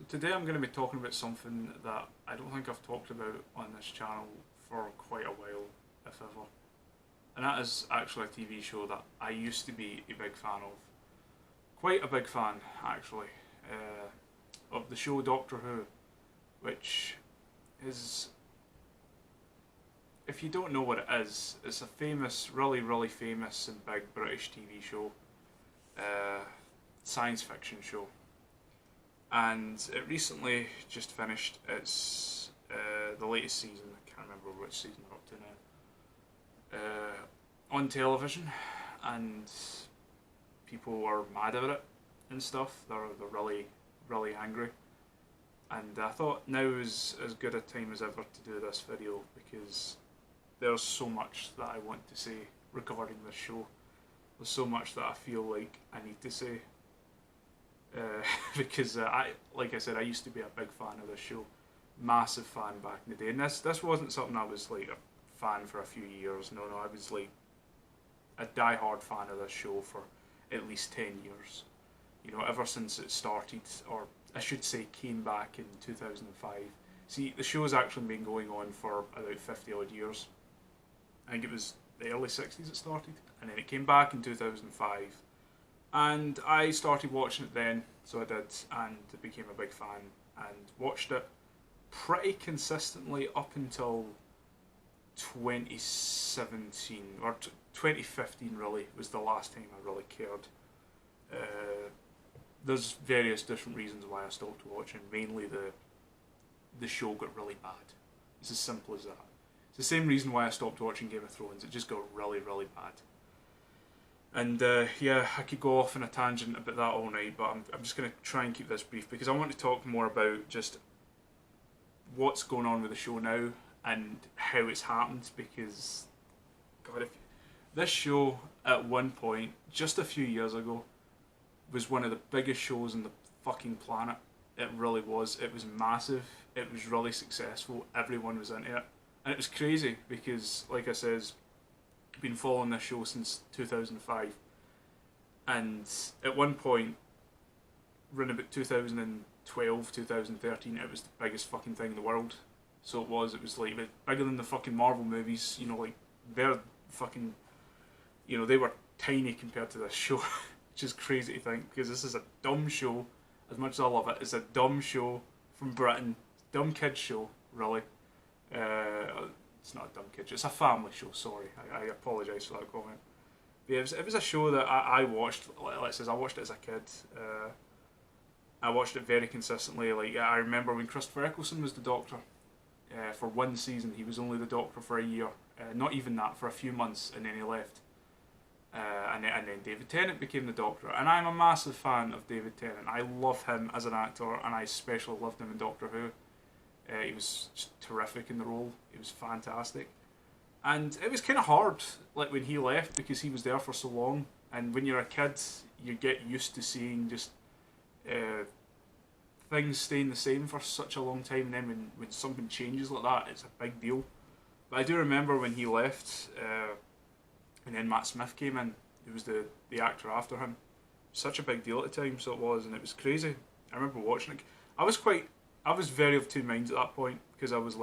So today I'm going to be talking about something that I don't think I've talked about on this channel for quite a while, if ever. And that is actually a TV show that I used to be a big fan of. Quite a big fan, actually, of the show Doctor Who, which is, if you don't know what it is, it's a famous, really famous and big British TV show, science fiction show. And it recently just finished its the latest season. I can't remember which season we're up to now. On television, and people are mad about it and stuff. They're really angry. And I thought now is as good a time as ever to do this video because there's so much that I want to say regarding this show. There's so much that I feel like I need to say. Because like I said, I used to be a big fan of this show, massive fan back in the day, and this wasn't something I was like a fan for a few years. No, I was like a die-hard fan of this show for at least 10 years. You know, ever since it started, or I should say came back in 2005. See, the show's actually been going on for about 50 odd years. I think it was the early 60s it started, and then it came back in 2005. And I started watching it then, so I did, and became a big fan, and watched it pretty consistently up until 2017, or 2015 really, was the last time I really cared. There's various different reasons why I stopped watching, mainly the show got really bad. It's as simple as that. It's the same reason why I stopped watching Game of Thrones, it just got really bad. And yeah, I could go off on a tangent about that all night, but I'm just going to try and keep this brief because I want to talk more about just what's going on with the show now and how it's happened. Because, God, this show at one point, just a few years ago, was one of the biggest shows on the fucking planet. It really was. It was massive. It was really successful. Everyone was into it. And it was crazy because, like I says, been following this show since 2005, and at one point around about 2012 2013 it was the biggest fucking thing in the world. So it was like bigger than the fucking Marvel movies, you know, like they're fucking, you know, they were tiny compared to this show. Which is crazy to think because this is a dumb show. As much as I love it, it's a dumb show from Britain, dumb kids show really. It's not a dumb kid show, it's a family show, sorry. I apologise for that comment. But yeah, it was a show that I watched, let's say I watched it as a kid. I watched it very consistently. Like I remember when Christopher Eccleston was the Doctor. For one season, he was only the Doctor for a year. Not even that, for a few months, and then he left. And then David Tennant became the Doctor. And I'm a massive fan of David Tennant. I love him as an actor, and I especially loved him in Doctor Who. He was just terrific in the role. He was fantastic. And it was kind of hard, like when he left, because he was there for so long. And when you're a kid, you get used to seeing just things staying the same for such a long time. And then when something changes like that, it's a big deal. But I do remember when he left, and then Matt Smith came in, who was the actor after him. Such a big deal at the time, so it was, and it was crazy. I remember watching it. I was very of two minds at that point because I was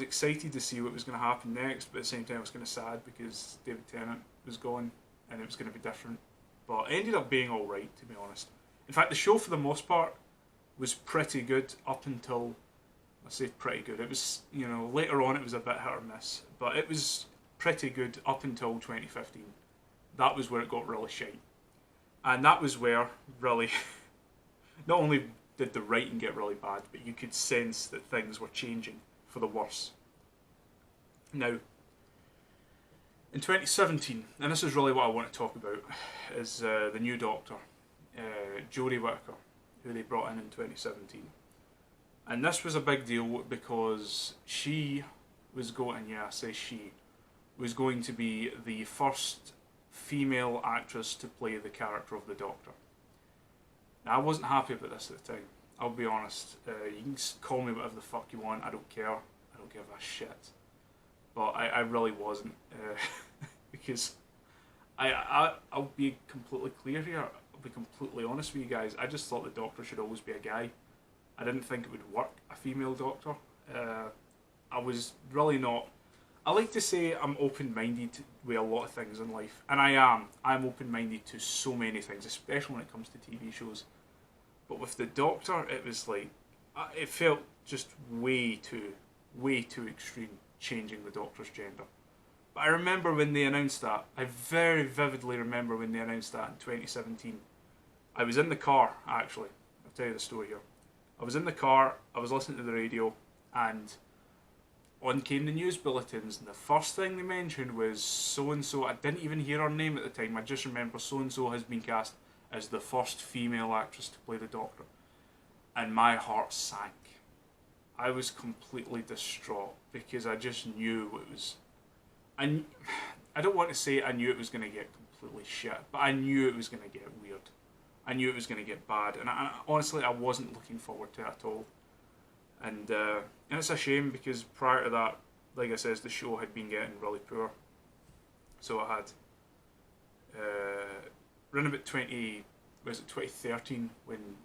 excited to see what was going to happen next, but at the same time I was kind of sad because David Tennant was gone and it was going to be different. But it ended up being alright, to be honest. In fact, the show for the most part was pretty good up until, I say pretty good, it was, you know, later on it was a bit hit or miss, but it was pretty good up until 2015. That was where it got really shite. And that was where really, not only did the writing get really bad, but you could sense that things were changing for the worse. Now, in 2017, and this is really what I want to talk about, is the new Doctor, Jodie Whittaker, who they brought in 2017. And this was a big deal because she was going, yeah, I say she, was going to be the first female actress to play the character of the Doctor. Now, I wasn't happy about this at the time. I'll be honest. You can call me whatever the fuck you want. I don't care. I don't give a shit. But I really wasn't. Because I'll be completely clear here. I'll be completely honest with you guys. I just thought the Doctor should always be a guy. I didn't think it would work, a female Doctor. I was really not. I like to say I'm open-minded with a lot of things in life, and I am. I'm open-minded to so many things, especially when it comes to TV shows. But with the Doctor, it was like, it felt just way too extreme, changing the Doctor's gender. But I remember when they announced that. I very vividly remember when they announced that in 2017. I was in the car, actually. I'll tell you the story here. I was in the car, I was listening to the radio, and on came the news bulletins, and the first thing they mentioned was so-and-so. I didn't even hear her name at the time. I just remember so-and-so has been cast as the first female actress to play the Doctor. And my heart sank. I was completely distraught because I just knew it was... I don't want to say I knew it was going to get completely shit, but I knew it was going to get weird. I knew it was going to get bad, and honestly, I wasn't looking forward to it at all. And it's a shame because prior to that, like I says, the show had been getting really poor. So I had around about 2013 when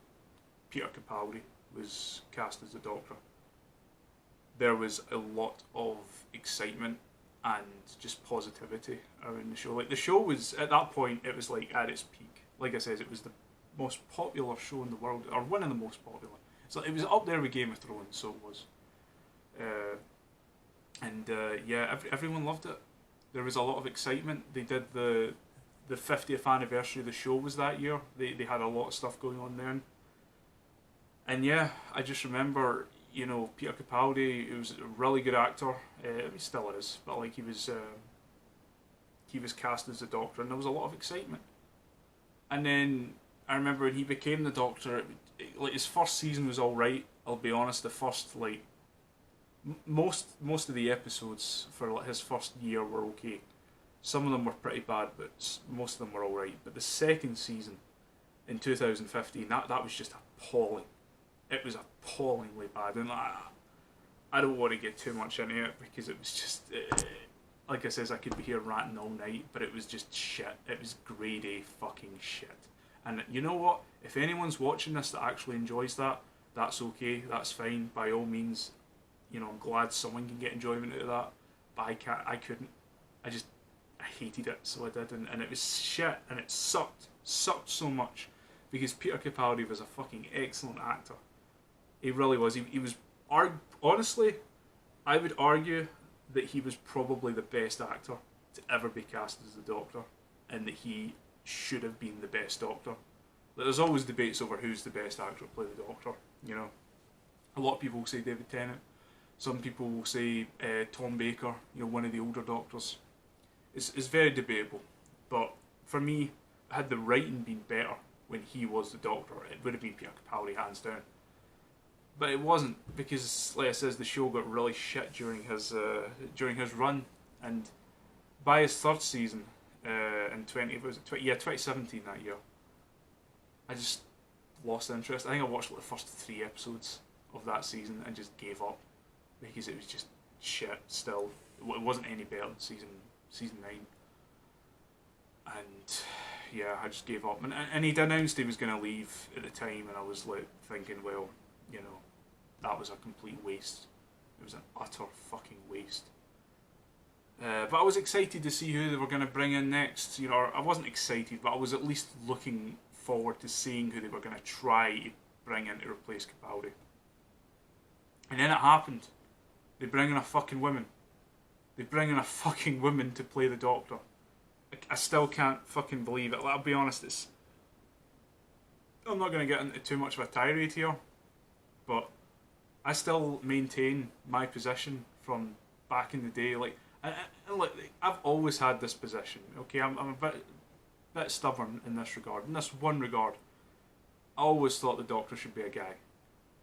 Peter Capaldi was cast as the Doctor. There was a lot of excitement and just positivity around the show. Like the show was at that point, it was like at its peak. Like I says, it was the most popular show in the world, or one of the most popular. So it was up there with Game of Thrones, so it was. Yeah, everyone loved it. There was a lot of excitement. They did the 50th anniversary of the show was that year. They had a lot of stuff going on then. And yeah, I just remember, you know, Peter Capaldi, he was a really good actor. He still is, but like he was cast as the Doctor, and there was a lot of excitement. And then I remember when he became the Doctor, like his first season was all right. I'll be honest, the first like most of the episodes for like his first year were okay. Some of them were pretty bad, but most of them were all right. But the second season in 2015, that was just appalling. It was appallingly bad, and I don't want to get too much into it because it was just like I says, I could be here ranting all night, but it was just shit. It was grade A fucking shit. And you know what? If anyone's watching this that actually enjoys that, that's okay. That's fine. By all means, you know, I'm glad someone can get enjoyment out of that. But I can't. I couldn't. I hated it, so I did, and it was shit, and it sucked so much because Peter Capaldi was a fucking excellent actor. He really was. He was. Honestly, I would argue that he was probably the best actor to ever be cast as the Doctor, and that he should have been the best Doctor. There's always debates over who's the best actor to play the Doctor, you know. A lot of people will say David Tennant. Some people will say Tom Baker, you know, one of the older Doctors. It's very debatable. But for me, had the writing been better when he was the Doctor, it would have been Peter Capaldi, hands down. But it wasn't, because, like I says, the show got really shit during his run. And by his third season, in 2017 that year, I just lost interest. I think I watched like the first 3 episodes of that season and just gave up because it was just shit still. It wasn't any better than season 9. And yeah, I just gave up. And he'd announced he was going to leave at the time, and I was like thinking, well, you know, that was a complete waste. It was an utter fucking waste. But I was excited to see who they were going to bring in next. You know, I wasn't excited, but I was at least looking forward to seeing who they were going to try to bring in to replace Capaldi. And then it happened. They bring in a fucking woman. They bring in a fucking woman to play the Doctor. I still can't fucking believe it. I'll be honest, I'm not going to get into too much of a tirade here, but I still maintain my position from back in the day. Like, I've always had this position. Okay, I'm a bit stubborn in this regard. In this one regard, I always thought the Doctor should be a guy.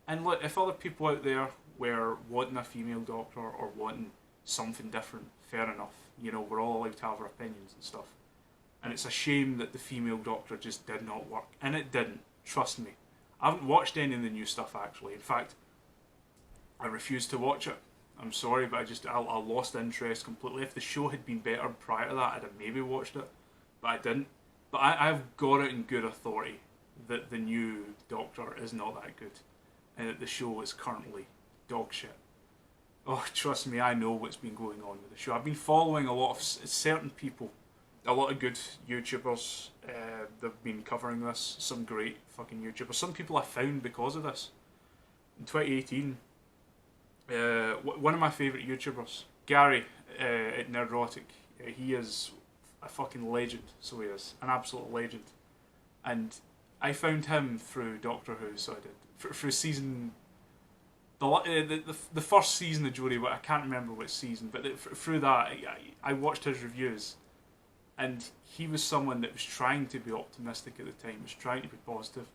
And look, if other people out there were wanting a female Doctor or wanting something different, fair enough. You know, we're all allowed to have our opinions and stuff. And it's a shame that the female Doctor just did not work. And it didn't. Trust me. I haven't watched any of the new stuff, actually. In fact, I refused to watch it. I'm sorry, but I lost interest completely. If the show had been better prior to that, I'd have maybe watched it. But I didn't. But I've got it in good authority that the new Doctor is not that good, and that the show is currently dog shit. Oh, trust me, I know what's been going on with the show. I've been following a lot of certain people, a lot of good YouTubers. They've been covering this. Some great fucking YouTubers. Some people I found because of this. In 2018, one of my favourite YouTubers, Gary at Nerdrotic, he is a fucking legend. So he is an absolute legend, and I found him through Doctor Who. So I did through season. The first season of Jodie, but I can't remember which season, but through that I watched his reviews, and he was someone that was trying to be optimistic at the time, was trying to be positive,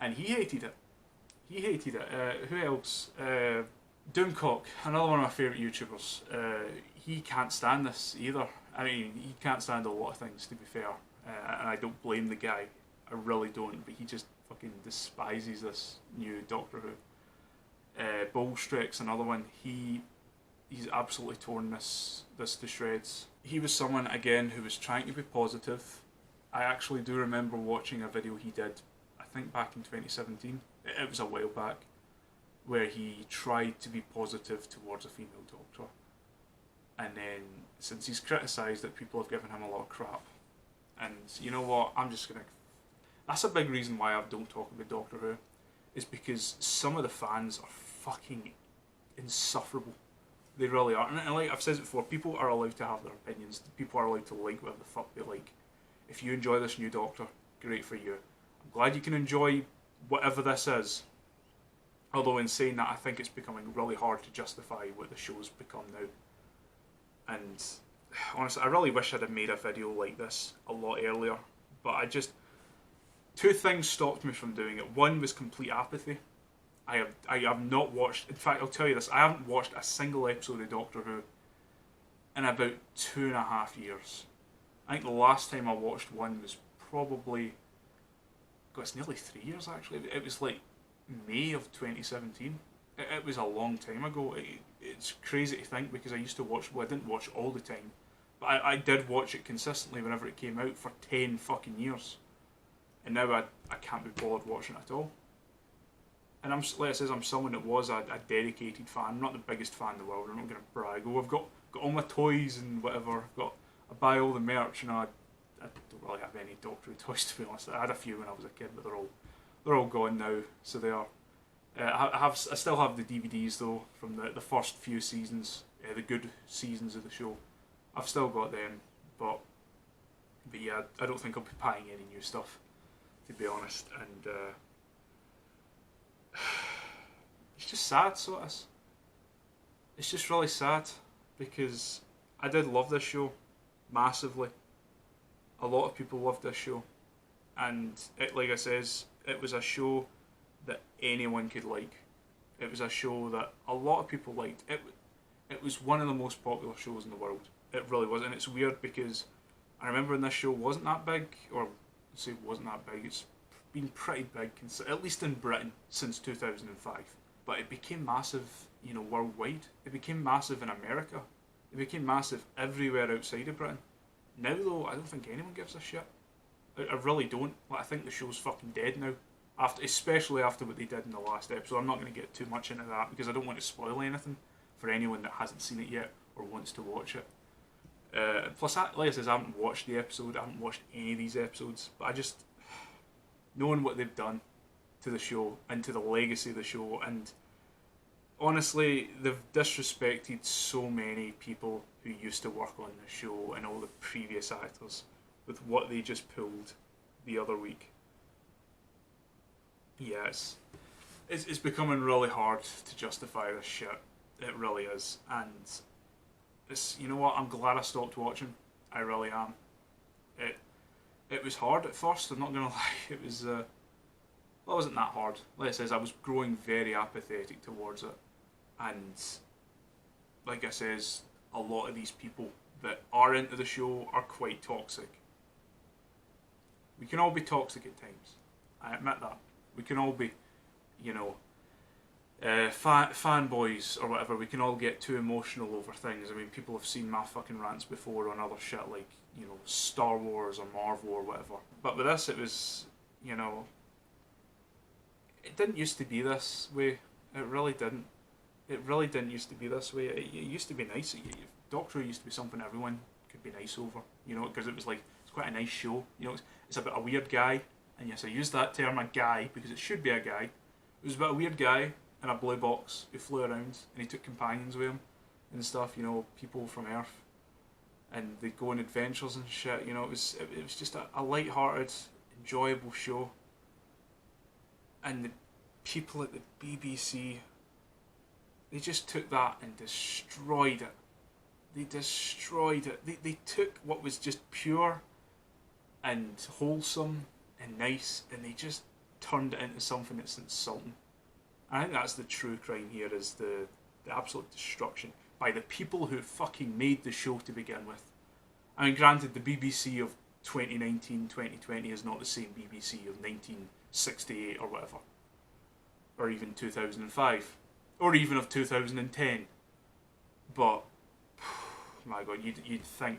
and he hated it. Who else? Doomcock, another one of my favourite YouTubers. He can't stand this either. I mean, he can't stand a lot of things, to be fair, and I don't blame the guy. I really don't, but he just fucking despises this new Doctor Who. Bullstreck's another one. He's absolutely torn this to shreds. He was someone again who was trying to be positive. I actually do remember watching a video he did, I think back in 2017. It was a while back, where he tried to be positive towards a female Doctor, and then since he's criticised it, people have given him a lot of crap. And you know what? That's a big reason why I don't talk about Doctor Who. Is because some of the fans are fucking insufferable. They really are. And like I've said it before, people are allowed to have their opinions. People are allowed to like whatever the fuck they like. If you enjoy this new Doctor, great for you. I'm glad you can enjoy whatever this is. Although in saying that, I think it's becoming really hard to justify what the show's become now. And honestly, I really wish I'd have made a video like this a lot earlier. But two things stopped me from doing it. One was complete apathy. I have not watched, in fact I'll tell you this, I haven't watched a single episode of Doctor Who in about 2.5 years. I think the last time I watched one was probably, God, it's nearly 3 years actually. It was like May of 2017. It was a long time ago. It's crazy to think because I used to watch, well I didn't watch all the time, but I did watch it consistently whenever it came out for 10 fucking years. And now I can't be bothered watching it at all. And like I says, I'm someone that was a dedicated fan. I'm not the biggest fan in the world. I'm not going to brag. Oh, I've got all my toys and whatever. I buy all the merch. You know, I don't really have any Doctor Who toys, to be honest. I had a few when I was a kid, but they're all gone now. So they are. I still have the DVDs though from the first few seasons, the good seasons of the show. I've still got them, but yeah, I don't think I'll be buying any new stuff, to be honest. And it's just sad, so it is. It's just really sad because I did love this show massively. A lot of people loved this show, and like I says, it was a show that anyone could like. It was a show that a lot of people liked. It was one of the most popular shows in the world. It really was, and it's weird because I remember when this show wasn't that big, or say it wasn't that big. It's been pretty big, at least in Britain, since 2005. But it became massive, you know, worldwide. It became massive in America. It became massive everywhere outside of Britain. Now though, I don't think anyone gives a shit. I really don't. Like, I think the show's fucking dead now. Especially after what they did in the last episode. I'm not going to get too much into that because I don't want to spoil anything for anyone that hasn't seen it yet or wants to watch it. Plus, like I said, I haven't watched the episode. I haven't watched any of these episodes. But I just, knowing what they've done to the show and to the legacy of the show, and honestly, they've disrespected so many people who used to work on the show and all the previous actors with what they just pulled the other week. Yes, it's becoming really hard to justify this shit. It really is, and it's, you know what? I'm glad I stopped watching. I really am. It was hard at first. I'm not gonna lie. It was well, it wasn't that hard. Like I says, I was growing very apathetic towards it, and like I says, a lot of these people that are into the show are quite toxic. We can all be toxic at times. I admit that. We can all be, you know, fanboys or whatever, we can all get too emotional over things. I mean, people have seen my fucking rants before on other shit like, you know, Star Wars or Marvel or whatever. But with this, it was, you know, it didn't used to be this way. It really didn't. It really didn't used to be this way. It used to be nice. Doctor Who used to be something everyone could be nice over, you know, because it was like, it's quite a nice show. You know, it's about a weird guy, and yes, I use that term, a guy, because it should be a guy. It was about a weird guy in a blue box who flew around, and he took companions with him and stuff, you know, people from Earth, and they'd go on adventures and shit, you know. It was just a light-hearted, enjoyable show. And the people at the BBC, they just took that and destroyed it. They destroyed it. They took what was just pure and wholesome and nice, and they just turned it into something that's insulting. I think that's the true crime here, is the absolute destruction by the people who fucking made the show to begin with. I mean, granted, the BBC of 2019, 2020 is not the same BBC of 1968 or whatever, or even 2005, or even of 2010. But my God, you'd think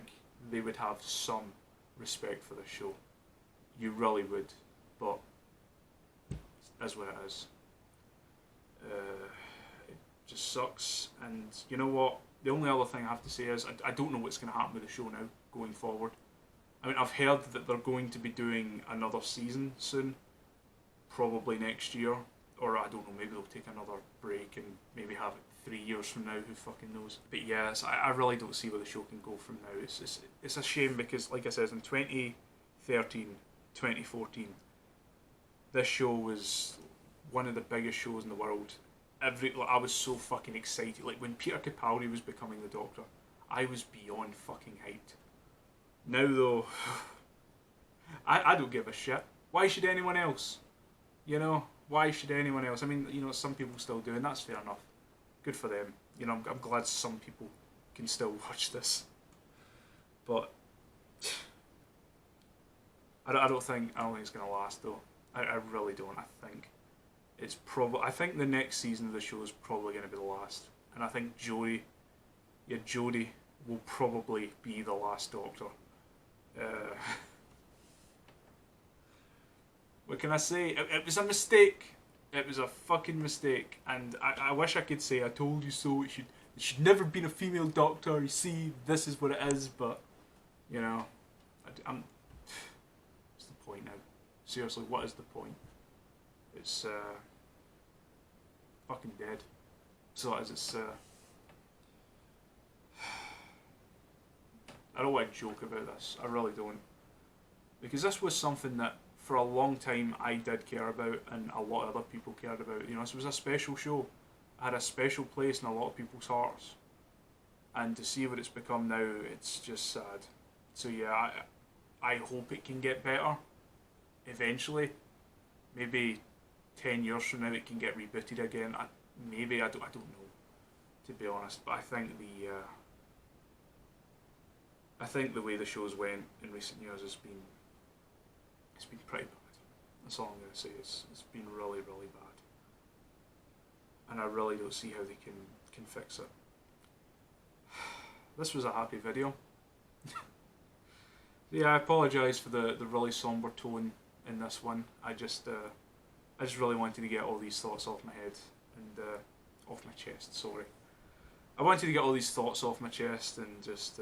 they would have some respect for the show. You really would, but that's what it is. It just sucks, and you know what? The only other thing I have to say is I don't know what's going to happen with the show now going forward. I mean, I've heard that they're going to be doing another season soon, probably next year, or I don't know, maybe they'll take another break and maybe have it 3 years from now, who fucking knows. But yes, I really don't see where the show can go from now. It's a shame because, like I said, in 2013, 2014, this show was one of the biggest shows in the world. I was so fucking excited. Like, when Peter Capaldi was becoming the Doctor, I was beyond fucking hyped. Now though, I don't give a shit. Why should anyone else? You know, why should anyone else? I mean, you know, some people still do, and that's fair enough. Good for them. You know, I'm glad some people can still watch this. But I don't think it's gonna last though. I really don't. I think the next season of the show is probably gonna be the last, and I think Jodie will probably be the last Doctor. What can I say? It was a mistake. It was a fucking mistake, and I wish I could say I told you so. It should never been a female Doctor. You see, this is what it is. But you know, what's the point now? Seriously, what is the point? It's fucking dead. So it's I don't want to joke about this. I really don't, because this was something that for a long time I did care about, and a lot of other people cared about. You know, this was a special show. It had a special place in a lot of people's hearts, and to see what it's become now, it's just sad. So yeah, I hope it can get better eventually. Maybe 10 years from now it can get rebooted again. I don't know, to be honest. But I think the way the show's went in recent years has been pretty bad. That's all I'm going to say. It's been really, really bad, and I really don't see how they can fix it. This was a happy video. Yeah, I apologise for the really somber tone in this one. I just really wanted to get all these thoughts off my head and off my chest. Sorry, I wanted to get all these thoughts off my chest and just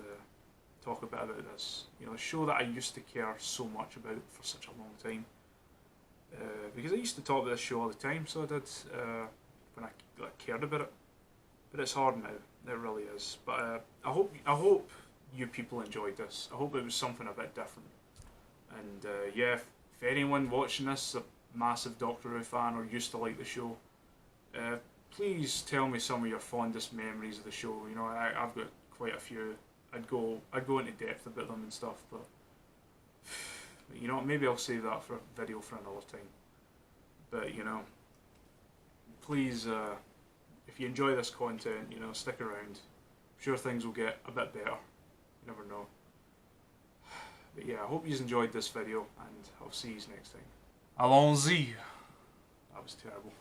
talk a bit about this. You know, a show that I used to care so much about for such a long time. Because I used to talk about this show all the time, so I did when I cared about it. But it's hard now. It really is. But I hope you people enjoyed this. I hope it was something a bit different. And yeah, if anyone watching this is a massive Doctor Who fan or used to like the show, please tell me some of your fondest memories of the show. You know, I've got quite a few. I'd go into depth about them and stuff, but you know, maybe I'll save that for a video for another time. But you know, please, if you enjoy this content, you know, stick around. I'm sure things will get a bit better. You never know. But yeah, I hope you enjoyed this video, and I'll see you next time. Allons-y. That was terrible.